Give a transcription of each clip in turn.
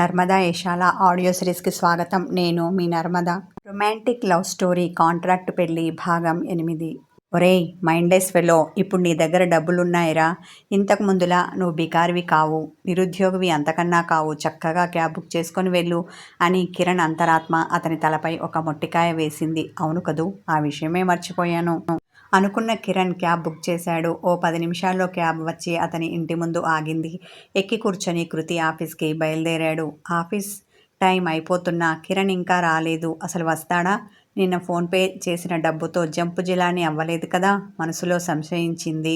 Narmada యశాల audio సిరీస్కి స్వాగతం. నేను మీ నర్మద. రొమాంటిక్ లవ్ స్టోరీ కాంట్రాక్ట్ పెళ్లి భాగం 8. ఒరేయ్ మైండ్లెస్ ఫెలో, ఇప్పుడు నీ దగ్గర డబ్బులున్నాయిరా. ఇంతకు ముందులా నువ్వు బికారివి కావు, నిరుద్యోగివి అంతకన్నా కావు. చక్కగా క్యాబ్ బుక్ చేసుకొని వెళ్ళు అని కిరణ్ అంతరాత్మ అతని తలపై ఒక మొట్టికాయ వేసింది. అవును కదూ, ఆ విషయమే మర్చిపోయాను అనుకున్న కిరణ్ క్యాబ్ బుక్ చేశాడు. ఓ 10 నిమిషాల్లో క్యాబ్ వచ్చి అతని ఇంటి ముందు ఆగింది. ఎక్కి కూర్చొని కృతి ఆఫీస్కి బయలుదేరాడు. ఆఫీస్ టైం అయిపోతున్నా కిరణ్ ఇంకా రాలేదు. అసలు వస్తాడా? నిన్న ఫోన్పే చేసిన డబ్బుతో జంపు జిలానీ అవ్వలేదు కదా, మనసులో సంశయించింది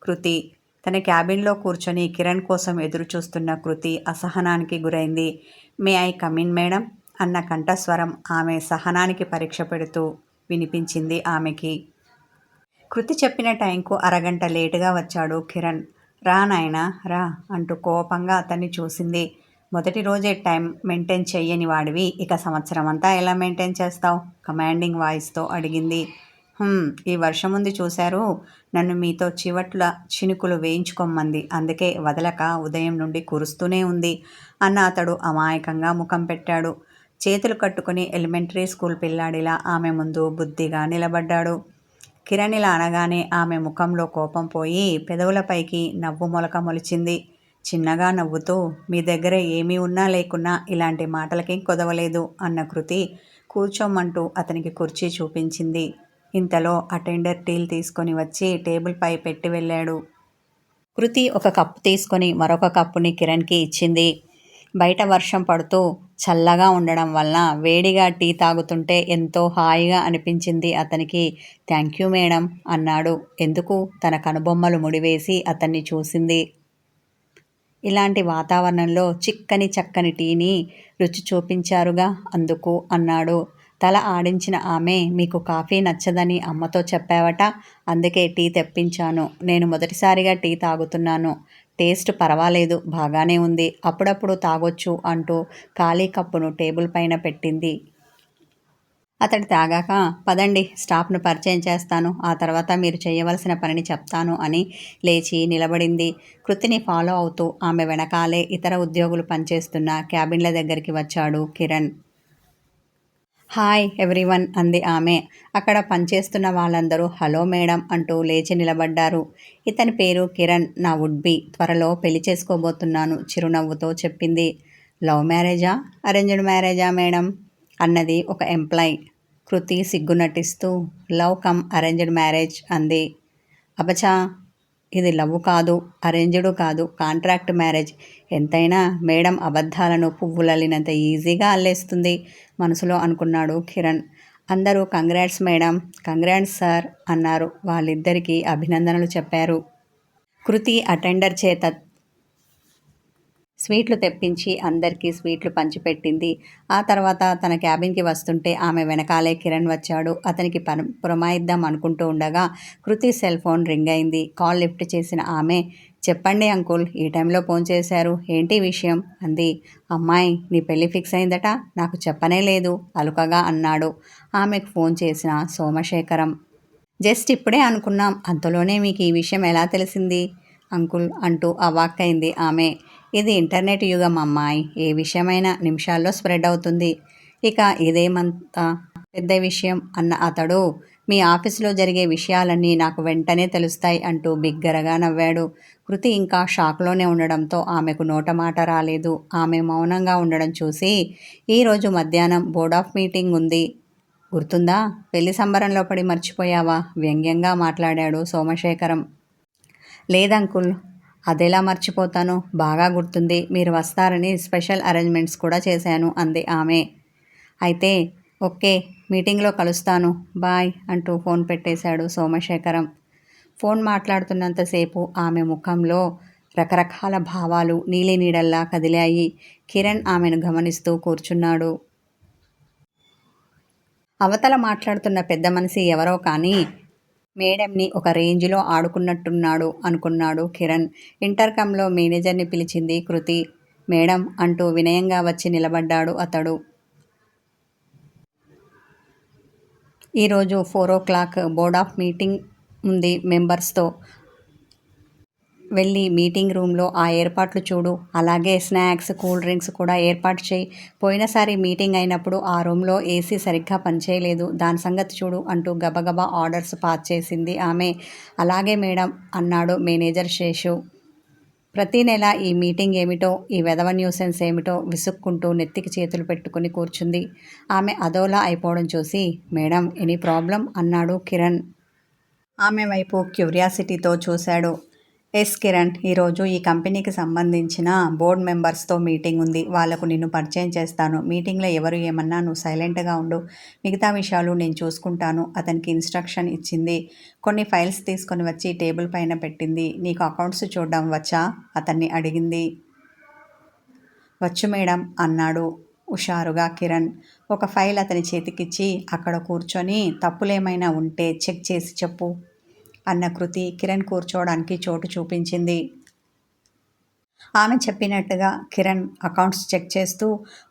కృతి. తన క్యాబిన్లో కూర్చొని కిరణ్ కోసం ఎదురు చూస్తున్న కృతి అసహనానికి గురైంది. మే ఐ కమిన్ మేడం అన్న కంఠస్వరం ఆమె సహనానికి పరీక్ష పెడుతూ వినిపించింది ఆమెకి. కృతి చెప్పిన టైంకు అరగంట లేటుగా వచ్చాడు కిరణ్. రా నాయనా రా అంటూ కోపంగా అతన్ని చూసింది. మొదటి రోజే టైం మెయింటైన్ చెయ్యని వాడివి, ఇక సంవత్సరం అంతా ఎలా మెయింటైన్ చేస్తావు? కమాండింగ్ వాయిస్తో అడిగింది. ఈ వర్షం ఉంది చూశారు, నన్ను మీతో చివట్ల చినుకులు వేయించుకోమంది, అందుకే వదలక ఉదయం నుండి కురుస్తూనే ఉంది అన్న అతడు అమాయకంగా ముఖం పెట్టాడు. చేతులు కట్టుకుని ఎలిమెంటరీ స్కూల్ పిల్లాడిలా ఆమె ముందు బుద్ధిగా నిలబడ్డాడు. కిరణ్ ఇలా అనగానే ఆమె ముఖంలో కోపం పోయి పెదవులపైకి నవ్వు మొలక మొలిచింది. చిన్నగా నవ్వుతూ, మీ దగ్గర ఏమీ ఉన్నా లేకున్నా ఇలాంటి మాటలకేం కొదవలేదు అన్న కృతి కూర్చోమంటూ అతనికి కుర్చీ చూపించింది. ఇంతలో అటెండర్ టీలు తీసుకొని వచ్చి టేబుల్పై పెట్టి వెళ్ళాడు. కృతి ఒక కప్పు తీసుకొని మరొక కప్పుని కిరణ్కి ఇచ్చింది. బయట వర్షం పడుతూ చల్లగా ఉండడం వలన వేడిగా టీ తాగుతుంటే ఎంతో హాయిగా అనిపించింది అతనికి. థ్యాంక్ యూ మేడం అన్నాడు. ఎందుకు? తన కనుబొమ్మలు ముడివేసి అతన్ని చూసింది. ఇలాంటి వాతావరణంలో చిక్కని చక్కని టీని రుచి చూపించారుగా, అందుకు అన్నాడు. తల ఆడించిన ఆమె, మీకు కాఫీ నచ్చదని అమ్మతో చెప్పావట, అందుకే టీ తెప్పించాను. నేను మొదటిసారిగా టీ తాగుతున్నాను. టేస్ట్ పర్వాలేదు, బాగానే ఉంది, అప్పుడప్పుడు తాగొచ్చు అంటూ ఖాళీ కప్పును టేబుల్ పైన పెట్టింది. అతడు తాగాక, పదండి స్టాఫ్ను పరిచయం చేస్తాను, ఆ తర్వాత మీరు చేయవలసిన పనిని చెప్తాను అని లేచి నిలబడింది. కృతిని ఫాలో అవుతూ ఆమె వెనకాలే ఇతర ఉద్యోగులు పనిచేస్తున్న క్యాబిన్ల దగ్గరికి వచ్చాడు కిరణ్. హాయ్ ఎవ్రీవన్ అంది ఆమె. అక్కడ పనిచేస్తున్న వాళ్ళందరూ హలో మేడం అంటూ లేచి నిలబడ్డారు. ఇతని పేరు కిరణ్, నా వుడ్ బి, త్వరలో పెళ్లి చేసుకోబోతున్నాను చిరునవ్వుతో చెప్పింది. లవ్ మ్యారేజా, అరేంజ్డ్ మ్యారేజా మేడం అన్నది ఒక ఎంప్లాయ్. కృతి సిగ్గు నటిస్తూ, లవ్ కమ్ అరేంజ్డ్ మ్యారేజ్ అంది. అబచా, ఇది లవ్ కాదు, అరేంజ్డు కాదు, కాంట్రాక్ట్ మ్యారేజ్. ఎంతైనా మేడం అబద్ధాలను పువ్వులల్లినంత ఈజీగా అల్లేస్తుంది మనసులో అనుకున్నాడు కిరణ్. అందరూ కంగ్రాట్స్ మేడం, కంగ్రాట్స్ సార్ అన్నారు. వాళ్ళిద్దరికీ అభినందనలు చెప్పారు. కృతి అటెండర్ చేత స్వీట్లు తెప్పించి అందరికీ స్వీట్లు పంచిపెట్టింది. ఆ తర్వాత తన క్యాబిన్కి వస్తుంటే ఆమె వెనకాలే కిరణ్ వచ్చాడు. అతనికి పురమాయిద్దాం అనుకుంటూ ఉండగా కృతి సెల్ ఫోన్ రింగ్ అయింది. కాల్ లిఫ్ట్ చేసిన ఆమె, చెప్పండి అంకుల్, ఈ టైంలో ఫోన్ చేశారు, ఏంటి విషయం అంది. అమ్మాయి నీ పెళ్ళి ఫిక్స్ అయిందట, నాకు చెప్పనే లేదు అలుకగా అన్నాడు. ఆమెకు ఫోన్ చేసిన సోమశేఖరం. జస్ట్ ఇప్పుడే అనుకున్నాం, అంతలోనే మీకు ఈ విషయం ఎలా తెలిసింది అంకుల్ అంటూ అవాక్కైంది ఆమె. ఇది ఇంటర్నెట్ యుగం అమ్మాయి, ఏ విషయమైనా నిమిషాల్లో స్ప్రెడ్ అవుతుంది. ఇక ఇదేమంత పెద్ద విషయం అన్న అతడు, మీ ఆఫీసులో జరిగే విషయాలన్నీ నాకు వెంటనే తెలుస్తాయి అంటూ బిగ్గరగా నవ్వాడు. కృతి ఇంకా షాక్లోనే ఉండడంతో ఆమెకు నోటమాట రాలేదు. ఆమె మౌనంగా ఉండడం చూసి, ఈరోజు మధ్యాహ్నం బోర్డ్ ఆఫ్ మీటింగ్ ఉంది, గుర్తుందా? పెళ్లి సంబరంలో పడి మర్చిపోయావా వ్యంగ్యంగా మాట్లాడాడు సోమశేఖరం. లేదంకుల్, అదెలా మర్చిపోతాను, బాగా గుర్తుంది, మీరు వస్తారని స్పెషల్ అరేంజ్మెంట్స్ కూడా చేశాను అంది ఆమె. అయితే ఓకే, మీటింగ్లో కలుస్తాను, బాయ్ అంటూ ఫోన్ పెట్టేశాడు సోమశేఖరం. ఫోన్ మాట్లాడుతున్నంతసేపు ఆమె ముఖంలో రకరకాల భావాలు నీలినీడల్లా కదిలాయి. కిరణ్ ఆమెను గమనిస్తూ కూర్చున్నాడు. అవతల మాట్లాడుతున్న పెద్ద మనిషి ఎవరో కానీ మేడంని ఒక రేంజ్లో ఆడుకున్నట్టున్నాడు అనుకున్నాడు కిరణ్. ఇంటర్కంలో మేనేజర్ని పిలిచింది కృతి. మేడం అంటూ వినయంగా వచ్చి నిలబడ్డాడు అతడు. ఈరోజు 4 o'clock బోర్డ్ ఆఫ్ మీటింగ్ ఉంది మెంబర్స్తో. వెళ్ళి మీటింగ్ రూమ్లో ఆ ఏర్పాట్లు చూడు, అలాగే స్నాక్స్ కూల్ డ్రింక్స్ కూడా ఏర్పాటు చేయి. పోయినసారి మీటింగ్ అయినప్పుడు ఆ రూమ్లో ఏసీ సరిగ్గా పనిచేయలేదు, దాని సంగతి చూడు అంటూ గబగబా ఆర్డర్స్ పాస్ చేసింది ఆమె. అలాగే మేడం అన్నాడు మేనేజర్ శేషు. ప్రతీ నెల ఈ మీటింగ్ ఏమిటో, ఈ వెధవ న్యూసెన్స్ ఏమిటో విసుక్కుంటూ నెత్తికి చేతులు పెట్టుకుని కూర్చుంది. ఆమె అదోలా అయిపోవడం చూసి, మేడం ఎనీ ప్రాబ్లం అన్నాడు కిరణ్. ఆమె వైపు క్యూరియాసిటీతో చూశాడు. ఎస్ కిరణ్, ఈరోజు ఈ కంపెనీకి సంబంధించిన బోర్డ్ మెంబర్స్తో మీటింగ్ ఉంది. వాళ్లకు నిన్ను పరిచయం చేస్తాను. మీటింగ్లో ఎవరు ఏమన్నా నువ్వు సైలెంట్గా ఉండు, మిగతా విషయాలు నేను చూసుకుంటాను అతనికి ఇన్స్ట్రక్షన్ ఇచ్చింది. కొన్ని ఫైల్స్ తీసుకొని వచ్చి టేబుల్ పైన పెట్టింది. నీకు అకౌంట్స్ చూడడం వచ్చా అతన్ని అడిగింది. వచ్చు మేడం అన్నాడు హుషారుగా కిరణ్. ఒక ఫైల్ అతని చేతికిచ్చి అక్కడ కూర్చొని తప్పులేమైనా ఉంటే చెక్ చేసి చెప్పు అన్న కృతి కిరణ్ కూర్చోవడానికి చోటు చూపించింది. ఆమె చెప్పినట్టుగా కిరణ్ అకౌంట్స్ చెక్ చేస్తూ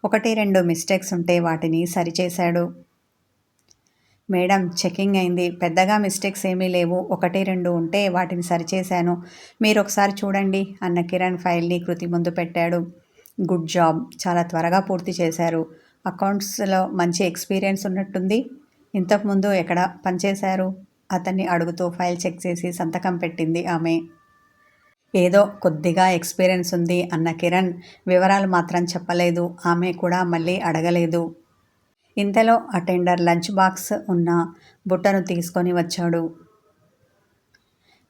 1-2 మిస్టేక్స్ ఉంటే వాటిని సరిచేశాడు. మేడం చెకింగ్ అయింది, పెద్దగా మిస్టేక్స్ ఏమీ లేవు, 1-2 ఉంటే వాటిని సరిచేశాను, మీరు ఒకసారి చూడండి అన్న కిరణ్ ఫైల్ని కృతి ముందు పెట్టాడు. గుడ్ జాబ్, చాలా త్వరగా పూర్తి చేశారు. అకౌంట్స్లో మంచి ఎక్స్పీరియన్స్ ఉన్నట్టుంది. ఇంతకుముందు ఎక్కడ పనిచేశారు అతన్ని అడుగుతూ ఫైల్ చెక్ చేసి సంతకం పెట్టింది ఆమె. ఏదో కొద్దిగా ఎక్స్పీరియన్స్ ఉంది అన్న కిరణ్ వివరాలు మాత్రం చెప్పలేదు. ఆమె కూడా మళ్ళీ అడగలేదు. ఇంతలో అటెండర్ లంచ్ బాక్స్ ఉన్న బుట్టను తీసుకొని వచ్చాడు.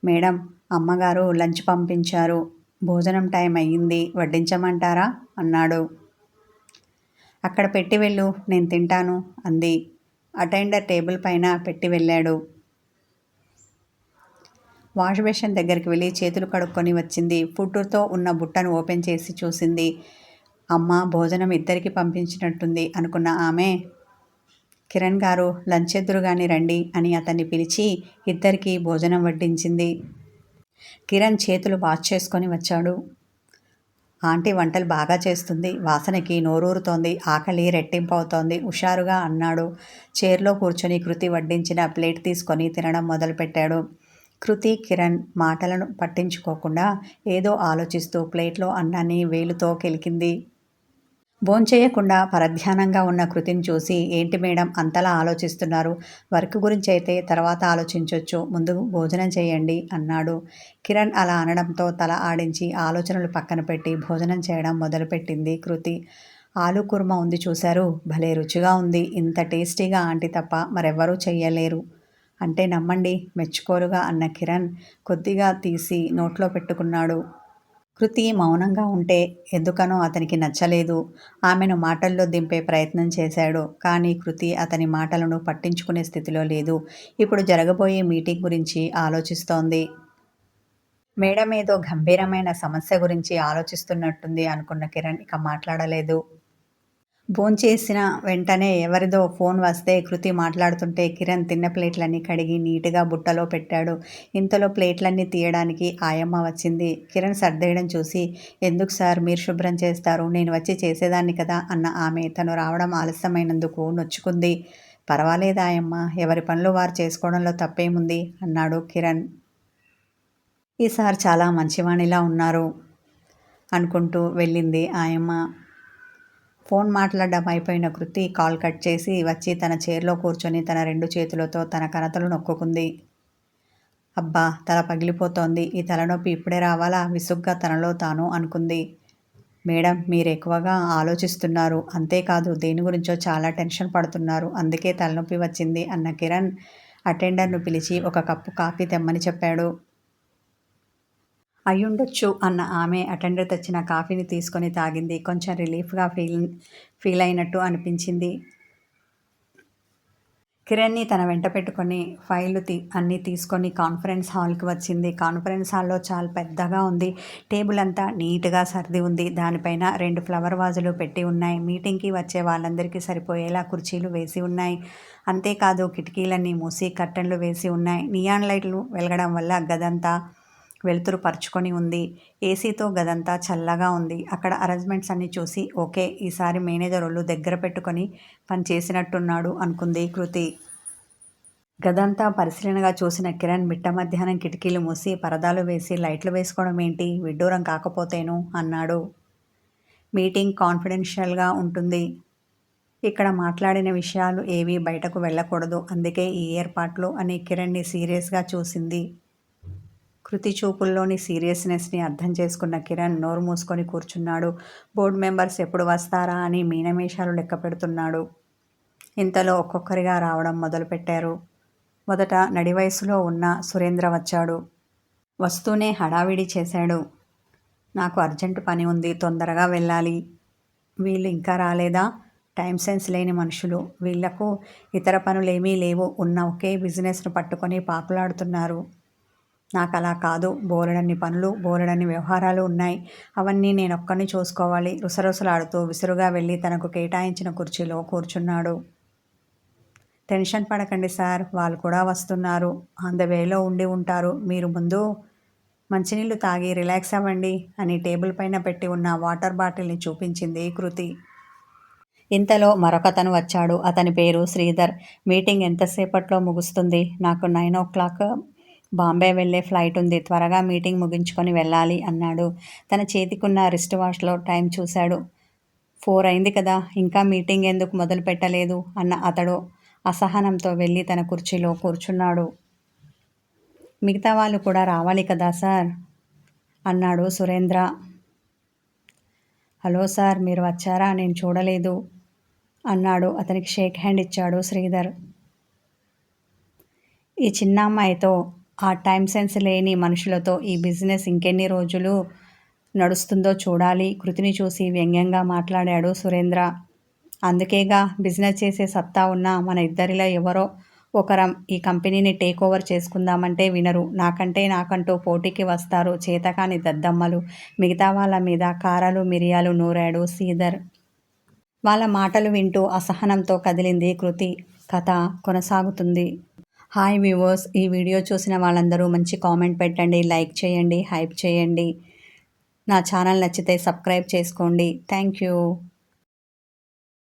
మేడం అమ్మగారు లంచ్ పంపించారు, భోజనం టైం అయ్యింది, వడ్డించమంటారా అన్నాడు. అక్కడ పెట్టి వెళ్ళు, నేను తింటాను అంది. అటెండర్ టేబుల్ పైన పెట్టి వెళ్ళాడు. వాష్ బేసిన్ దగ్గరికి వెళ్ళి చేతులు కడుక్కొని వచ్చింది. ఫుడ్తో ఉన్న బుట్టను ఓపెన్ చేసి చూసింది. అమ్మ భోజనం ఇద్దరికి పంపించినట్టుంది అనుకున్న ఆమె, కిరణ్ గారు లంచ్ ఎదురుగాని రండి అని అతన్ని పిలిచి ఇద్దరికీ భోజనం వడ్డించింది. కిరణ్ చేతులు వాష్ చేసుకొని వచ్చాడు. ఆంటీ వంటలు బాగా చేస్తుంది, వాసనకి నోరూరుతోంది, ఆకలి రెట్టింపు అవుతోంది హుషారుగా అన్నాడు. చైర్లో కూర్చొని కృతి వడ్డించిన ప్లేట్ తీసుకొని తినడం మొదలుపెట్టాడు. కృతి కిరణ్ మాటలను పట్టించుకోకుండా ఏదో ఆలోచిస్తూ ప్లేట్లో అన్నాన్ని వేలుతో కెలికింది. భోంచేయకుండా పరధ్యానంగా ఉన్న కృతిని చూసి, ఏంటి మేడం అంతలా ఆలోచిస్తున్నారు, వర్క్ గురించి అయితే తర్వాత ఆలోచించొచ్చు, ముందు భోజనం చేయండి అన్నాడు. కిరణ్ అలా అనడంతో తల ఆడించి ఆలోచనలు పక్కన పెట్టి భోజనం చేయడం మొదలుపెట్టింది కృతి. ఆలు కుర్మా ఉంది చూశారు, భలే రుచిగా ఉంది, ఇంత టేస్టీగా ఆంటీ తప్ప మరెవ్వరూ చెయ్యలేరు అంటే నమ్మండి మెచ్చుకోలుగా అన్న కిరణ్ కొద్దిగా తీసి నోట్లో పెట్టుకున్నాడు. కృతి మౌనంగా ఉంటే ఎందుకనో అతనికి నచ్చలేదు. ఆమెను మాటల్లో దింపే ప్రయత్నం చేశాడు. కానీ కృతి అతని మాటలను పట్టించుకునే స్థితిలో లేదు. ఇప్పుడు జరగబోయే మీటింగ్ గురించి ఆలోచిస్తోంది. మేడం ఏదో గంభీరమైన సమస్య గురించి ఆలోచిస్తున్నట్టుంది అనుకున్న కిరణ్ ఇక మాట్లాడలేదు. భోంచేసిన వెంటనే ఎవరిదో ఫోన్ వస్తే కృతి మాట్లాడుతుంటే కిరణ్ తిన్న ప్లేట్లన్నీ కడిగి నీట్గా బుట్టలో పెట్టాడు. ఇంతలో ప్లేట్లన్నీ తీయడానికి ఆయమ్మ వచ్చింది. కిరణ్ సర్దేయడం చూసి, ఎందుకు సార్ మీరు శుభ్రం చేస్తారు, నేను వచ్చి చేసేదాన్ని కదా అన్న ఆమె తను రావడం ఆలస్యమైనందుకు నొచ్చుకుంది. పర్వాలేదు ఆయమ్మ, ఎవరి పనులు వారు చేసుకోవడంలో తప్పేముంది అన్నాడు కిరణ్. ఈసారి చాలా మంచివాణిలా ఉన్నారు అనుకుంటూ వెళ్ళింది ఆయమ్మ. ఫోన్ మాట్లాడడం అయిపోయిన కృతి కాల్ కట్ చేసి వచ్చి తన చైర్లో కూర్చొని తన 2 చేతులతో తన కణతలు నొక్కుకుంది. అబ్బా తల పగిలిపోతోంది, ఈ తలనొప్పి ఇప్పుడే రావాలా విసుగ్గా తనలో తాను అనుకుంది. మేడం మీరు ఎక్కువగా ఆలోచిస్తున్నారు, అంతేకాదు దేని గురించో చాలా టెన్షన్ పడుతున్నారు, అందుకే తలనొప్పి వచ్చింది అన్న కిరణ్ అటెండర్ను పిలిచి ఒక కప్పు కాఫీ తెమ్మని చెప్పాడు. అయ్యుండొచ్చు అన్న ఆమె అటెండర్ తెచ్చిన కాఫీని తీసుకొని తాగింది. కొంచెం రిలీఫ్గా ఫీల్ అయినట్టు అనిపించింది. కిరణ్ని తన వెంట పెట్టుకొని ఫైళ్ళు అన్నీ తీసుకొని కాన్ఫరెన్స్ హాల్కి వచ్చింది. కాన్ఫరెన్స్ హాల్లో చాలా పెద్దగా ఉంది. టేబుల్ అంతా నీట్గా సర్ది ఉంది. దానిపైన 2 ఫ్లవర్ వాజులు పెట్టి ఉన్నాయి. మీటింగ్కి వచ్చే వాళ్ళందరికీ సరిపోయేలా కుర్చీలు వేసి ఉన్నాయి. అంతేకాదు కిటికీలన్నీ మూసి కర్టన్లు వేసి ఉన్నాయి. నియాన్ లైట్లు వెలగడం వల్ల గదంతా వెలుతురు పరుచుకొని ఉంది. ఏసీతో గదంతా చల్లగా ఉంది. అక్కడ అరేంజ్మెంట్స్ అన్నీ చూసి ఓకే, ఈసారి మేనేజర్ ఒళ్ళు దగ్గర పెట్టుకొని పని చేసినట్టున్నాడు అనుకుంది కృతి. గదంతా పరిశీలనగా చూసిన కిరణ్ మిట్ట మధ్యాహ్నం కిటికీలు మూసి పరదాలు వేసి లైట్లు వేసుకోవడం ఏంటి, విడ్డూరం కాకపోతేను అన్నాడు. మీటింగ్ కాన్ఫిడెన్షియల్గా ఉంటుంది. ఇక్కడ మాట్లాడిన విషయాలు ఏవీ బయటకు వెళ్ళకూడదు. అందుకే ఈ ఏర్పాట్లు అని కిరణ్ని సీరియస్గా చూసింది. కృతి చూపుల్లోని సీరియస్నెస్ని అర్థం చేసుకున్న కిరణ్ నోరు మూసుకొని కూర్చున్నాడు. బోర్డు మెంబర్స్ ఎప్పుడు వస్తారా అని మీనమేషాలు లెక్క పెడుతున్నాడు. ఇంతలో ఒక్కొక్కరిగా రావడం మొదలుపెట్టారు. మొదట నడి వయసులో ఉన్న సురేంద్ర వచ్చాడు. వస్తూనే హడావిడి చేశాడు. నాకు అర్జెంటు పని ఉంది, తొందరగా వెళ్ళాలి. వీళ్ళు ఇంకా రాలేదా? టైం సెన్స్ లేని మనుషులు. వీళ్లకు ఇతర పనులేమీ లేవు. ఉన్న ఒకే బిజినెస్ను పట్టుకొని పాకులాడుతున్నారు. నాకు అలా కాదు. బోలెడన్ని పనులు, బోలెడన్ని వ్యవహారాలు ఉన్నాయి. అవన్నీ నేనొక్కడిని చూసుకోవాలి. రుసరుసలాడుతూ విసురుగా వెళ్ళి తనకు కేటాయించిన కుర్చీలో కూర్చున్నాడు. టెన్షన్ పడకండి సార్, వాళ్ళు కూడా వస్తున్నారు. ఆన్ ద వేలో ఉండి ఉంటారు. మీరు ముందు మంచినీళ్లు తాగి రిలాక్స్ అవ్వండి అని టేబుల్ పైన పెట్టి ఉన్న వాటర్ బాటిల్ని చూపించింది కృతి. ఇంతలో మరొకతను వచ్చాడు. అతని పేరు శ్రీధర్. మీటింగ్ ఎంతసేపట్లో ముగుస్తుంది? నాకు 9 o'clock బాంబే వెళ్ళే ఫ్లైట్ ఉంది. త్వరగా మీటింగ్ ముగించుకొని వెళ్ళాలి అన్నాడు. తన చేతికున్న రిస్ట్ వాచ్లో టైం చూశాడు. 4 అయింది కదా, ఇంకా మీటింగ్ ఎందుకు మొదలు పెట్టలేదు అన్న అతడు అసహనంతో వెళ్ళి తన కుర్చీలో కూర్చున్నాడు. మిగతా వాళ్ళు కూడా రావాలి కదా సార్ అన్నాడు సురేంద్ర. హలో సార్, మీరు వచ్చారా? నేను చూడలేదు అన్నాడు. అతనికి షేక్ హ్యాండ్ ఇచ్చాడు శ్రీధర్. ఈ చిన్న అమ్మాయితో, ఆ టైం సెన్స్ లేని మనుషులతో ఈ బిజినెస్ ఇంకెన్ని రోజులు నడుస్తుందో చూడాలి. కృతిని చూసి వ్యంగ్యంగా మాట్లాడాడు సురేంద్ర. అందుకేగా బిజినెస్ చేసే సత్తా ఉన్న మన ఇద్దరిలో ఎవరో ఒకరం ఈ కంపెనీని టేక్ ఓవర్ చేసుకుందామంటే వినరు. నాకంటూ పోటీకి వస్తారు చేతకాని దద్దమ్మలు. మిగతా వాళ్ళ మీద కారాలు మిరియాలు నూరాడు శ్రీధర్. వాళ్ళ మాటలు వింటూ అసహనంతో కదిలింది కృతి. కథ కొనసాగుతుంది. హాయ్ వ్యూవర్స్, ఈ వీడియో చూసిన వాళ్ళందరూ మంచి కామెంట్ పెట్టండి, లైక్ చేయండి, హైప్ చేయండి. నా ఛానల్ నచ్చితే సబ్స్క్రైబ్ చేసుకోండి. Thank you.